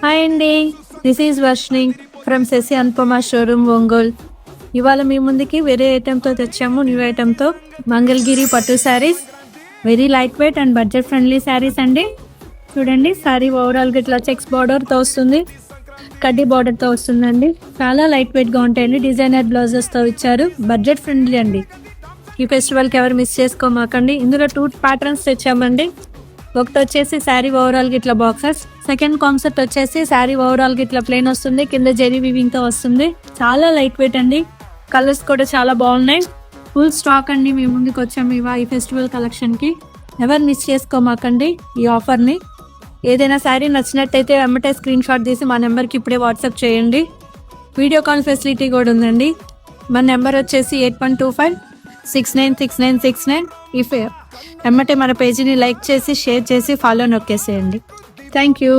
Hi అండి, this is Varshini from Sashi Anupama showroom Ongole. ఇవాళ మీ ముందుకి వేరే ఐటెంతో తెచ్చాము, న్యూ ఐటెంతో. మంగళగిరి పట్టు saris, very light weight and budget friendly saris అండి. చూడండి, శారీ ఓవరాల్గా ఇట్లా చెక్స్ బార్డర్తో వస్తుంది, కడ్డీ బార్డర్తో వస్తుందండి. చాలా లైట్ వెయిట్గా ఉంటాయండి, డిజైనర్ బ్లౌజెస్తో ఇచ్చారు, బడ్జెట్ ఫ్రెండ్లీ అండి. ఈ ఫెస్టివల్కి ఎవరు మిస్ చేసుకోమాకండి. ఇందులో 2 ప్యాటర్న్స్ తెచ్చామండి. ఒకటి వచ్చేసి శారీ ఓవరాల్గా ఇట్లా బాక్సెస్, సెకండ్ కాన్సెప్ట్ వచ్చేసి శారీ ఓవరాల్గా ఇట్లా ప్లెయిన్ వస్తుంది, కింద జెరీ వీవింగ్తో వస్తుంది. చాలా లైట్ వెయిట్ అండి, కలర్స్ కూడా చాలా బాగున్నాయి. ఫుల్ స్టాక్ అండి, మేము ముందుకు వచ్చాము ఈ ఫెస్టివల్ కలెక్షన్కి. ఎవరు మిస్ చేసుకోమాకండి ఈ ఆఫర్ని. ఏదైనా శారీ నచ్చినట్టయితే వెంబటే స్క్రీన్ షాట్ తీసి మా నెంబర్కి ఇప్పుడే వాట్సాప్ చేయండి. వీడియో కాల్ ఫెసిలిటీ కూడా ఉందండి. మన నెంబర్ వచ్చేసి 8125696969. వెంబటే మన పేజీని లైక్ చేసి, షేర్ చేసి, ఫాలో నొక్కేసేయండి. Thank you.